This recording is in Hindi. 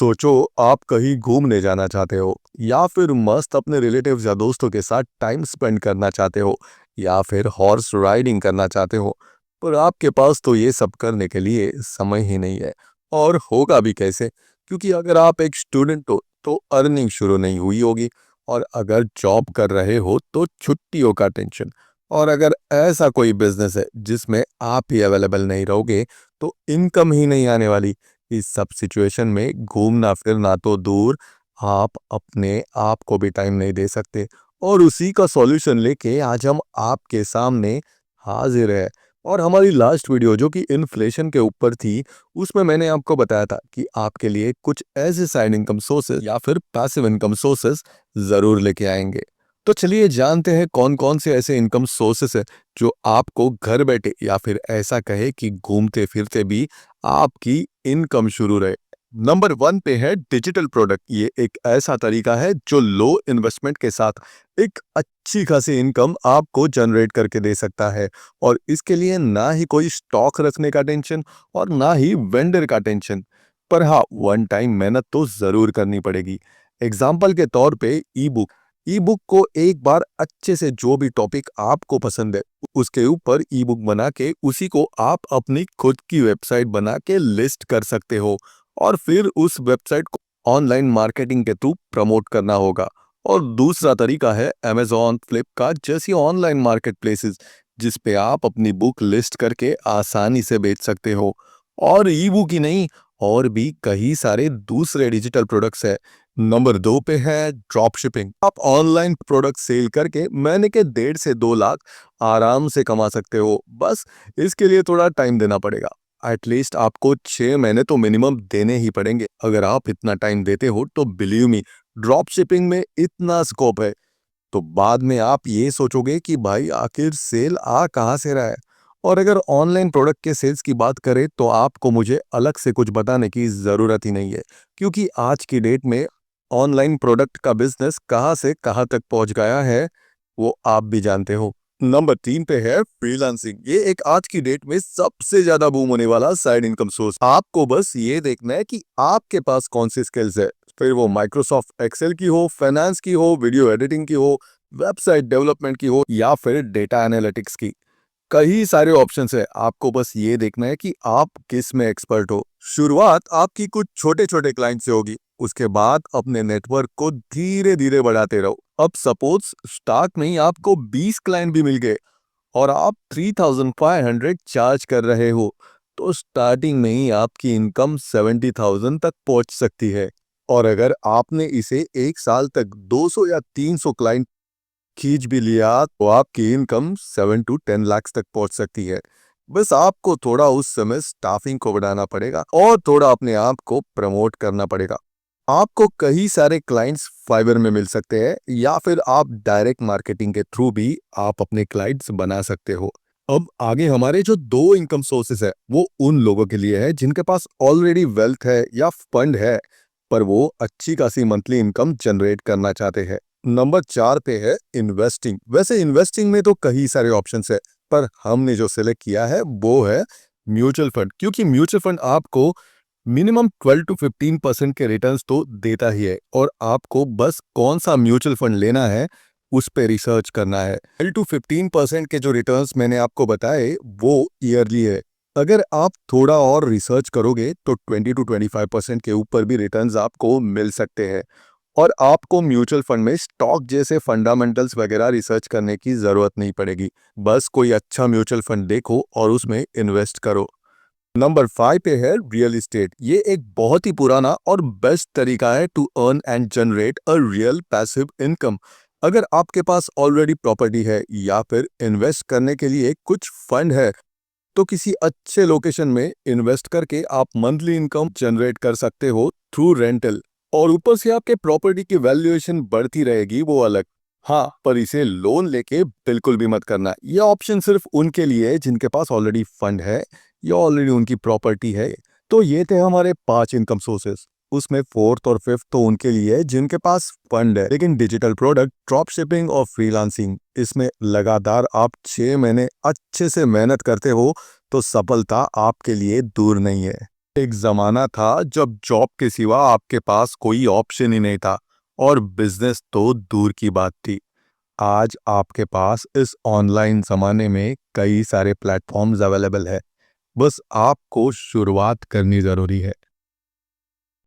सोचो आप कहीं घूमने जाना चाहते हो या फिर मस्त अपने रिलेटिव्स या दोस्तों के साथ टाइम स्पेंड करना चाहते हो या फिर हॉर्स राइडिंग करना चाहते हो। पर आपके पास तो ये सब करने के लिए समय ही नहीं है। और होगा भी कैसे, क्योंकि अगर आप एक स्टूडेंट हो तो अर्निंग शुरू नहीं हुई होगी, और अगर जॉब कर रहे हो तो छुट्टियों का टेंशन, और अगर ऐसा कोई बिजनेस है जिसमें आप ही अवेलेबल नहीं रहोगे तो इनकम ही नहीं आने वाली। इस सब सिचुएशन में घूमना फिरना तो दूर, आप अपने आप को भी टाइम नहीं दे सकते। और उसी का सॉल्यूशन लेके आज हम आपके सामने हाजिर है। और हमारी लास्ट वीडियो जो कि इन्फ्लेशन के ऊपर थी, उसमें मैंने आपको बताया था कि आपके लिए कुछ ऐसे साइड इनकम सोर्सेज या फिर पैसिव इनकम सोर्सेज जरूर लेके आएंगे। तो चलिए जानते हैं कौन कौन से ऐसे इनकम सोर्सेस है जो आपको घर बैठे या फिर ऐसा कहे कि घूमते फिरते भी आपकी इनकम शुरू रहे। नंबर 1 पे है डिजिटल प्रोडक्ट। ये एक ऐसा तरीका है जो लो इन्वेस्टमेंट के साथ एक अच्छी खासी इनकम आपको जनरेट करके दे सकता है। और इसके लिए ना ही कोई स्टॉक रखने का टेंशन और ना ही वेंडर का टेंशन। पर हाँ, वन टाइम मेहनत तो जरूर करनी पड़ेगी। एग्जाम्पल के तौर पे ई बुक। ई बुक को एक बार अच्छे से जो भी टॉपिक आपको पसंद है उसके ऊपर ई बुक बना के उसी को आप अपनी खुद की वेबसाइट बना के लिस्ट कर सकते हो। और फिर उस वेबसाइट को ऑनलाइन मार्केटिंग के थ्रू प्रमोट करना होगा। और दूसरा तरीका है अमेजॉन, फ्लिपकार्ट जैसी ऑनलाइन मार्केट प्लेसेस, जिस पे आप अपनी बुक लिस्ट करके आसानी से बेच सकते हो। और ई बुक ही नहीं, और भी कई सारे दूसरे डिजिटल प्रोडक्ट्स है। नंबर 2 पे है ड्रॉप शिपिंग। आप ऑनलाइन प्रोडक्ट सेल करके महीने के 1.5 से 2 लाख आराम से कमा सकते हो। बस इसके लिए थोड़ा टाइम देना पड़ेगा। एटलीस्ट आपको 6 महीने तो मिनिमम देने ही पड़ेंगे। अगर आप इतना टाइम देते हो तो बिलीव मी, ड्रॉप शिपिंग में इतना स्कोप है। तो बाद में आप ये सोचोगे कि भाई आखिर सेल आ कहाँ से रहा है। और अगर ऑनलाइन प्रोडक्ट के सेल्स की बात करें तो आपको मुझे अलग से कुछ बताने की ज़रूरत ही नहीं है, क्योंकि आज की डेट में ऑनलाइन प्रोडक्ट का बिजनेस कहाँ से कहाँ तक पहुंच गया है वो आप भी जानते हो। नंबर 3 पे है फ्रीलांसिंग। ये एक आज की डेट में सबसे ज्यादा बूम होने वाला साइड इनकम सोर्स। आपको बस ये देखना है कि आपके पास कौन सी स्किल्स है, फिर वो माइक्रोसॉफ्ट एक्सेल की हो, फाइनेंस की हो, वीडियो एडिटिंग की हो, वेबसाइट डेवलपमेंट की हो या फिर डेटा एनालिटिक्स की। कई सारे ऑप्शंस है, आपको बस ये देखना है कि आप किस में एक्सपर्ट हो। शुरुआत आपकी कुछ छोटे छोटे क्लाइंट से होगी, उसके बाद अपने नेटवर्क को धीरे धीरे बढ़ाते रहो। अब सपोज स्टार्ट में ही आपको 20 क्लाइंट भी मिल गए और आप 3,500 चार्ज कर रहे हो, तो स्टार्टिंग में ही आपकी इनकम 70,000 तक पहुंच सकती है। और अगर आपने इसे एक साल तक 200 या 300 क्लाइंट खींच भी लिया तो आपकी इनकम 7 to 10 लाख तक पहुंच सकती है। बस आपको थोड़ा उस समय स्टाफिंग को बढ़ाना पड़ेगा और थोड़ा अपने आप को प्रमोट करना पड़ेगा। आपको कई सारे क्लाइंट्स फाइवर में मिल सकते हैं या फिर आप डायरेक्ट मार्केटिंग के थ्रू भी आप अपने क्लाइंट्स बना सकते हो। अब आगे हमारे जो दो इनकम सोर्सेस है वो उन लोगों के लिए है जिनके पास ऑलरेडी वेल्थ है या फंड है, पर वो अच्छी खासी मंथली इनकम जनरेट करना चाहते हैं। नंबर 4 पे है इन्वेस्टिंग। वैसे इन्वेस्टिंग में तो कई सारे ऑप्शंस है, पर हमने जो सिलेक्ट किया है वो है म्यूचुअल फंड, क्योंकि म्यूचुअल फंड आपको मिनिमम 12 to 15% के रिटर्न्स तो देता ही है। और आपको बस कौन सा म्यूचुअल फंड लेना है उस पे रिसर्च करना है। 12 to 15% के जो रिटर्न्स मैंने आपको बताए वो ईयरली है। अगर आप थोड़ा और रिसर्च करोगे तो 20 to 25% के ऊपर भी रिटर्न्स आपको मिल सकते हैं। और आपको म्यूचुअल फंड में स्टॉक जैसे फंडामेंटल्स वगैरह रिसर्च करने की जरूरत नहीं पड़ेगी। बस कोई अच्छा म्यूचुअल फंड देखो और उसमें इन्वेस्ट करो। नंबर 5 पे है रियल एस्टेट। ये एक बहुत ही पुराना और बेस्ट तरीका है to earn and generate a real passive income. अगर आपके पास ऑलरेडी प्रॉपर्टी है या फिर इन्वेस्ट करने के लिए कुछ फंड है, तो किसी अच्छे लोकेशन में इन्वेस्ट करके आप मंथली इनकम जनरेट कर सकते हो थ्रू रेंटल। और ऊपर से आपके प्रॉपर्टी की वैल्यूएशन बढ़ती रहेगी, वो अलग। हाँ, पर इसे लोन लेके बिल्कुल भी मत करना। ये ऑप्शन सिर्फ उनके लिए है जिनके पास ऑलरेडी फंड है या ऑलरेडी उनकी प्रॉपर्टी है। तो ये थे हमारे 5 इनकम सोर्सेस। उसमें फोर्थ और फिफ्थ तो उनके लिए है जिनके पास फंड है। लेकिन डिजिटल प्रोडक्ट, ड्रॉप शिपिंग और फ्रीलांसिंग, इसमें लगातार आप 6 महीने अच्छे से मेहनत करते हो तो सफलता आपके लिए दूर नहीं है। एक ज़माना था जब जॉब के सिवा आपके पास कोई ऑप्शन ही नहीं था और बिजनेस तो दूर की बात थी। आज आपके पास इस ऑनलाइन ज़माने में कई सारे प्लेटफ़ॉर्म्स अवेलेबल है। बस आपको शुरुआत करनी ज़रूरी है।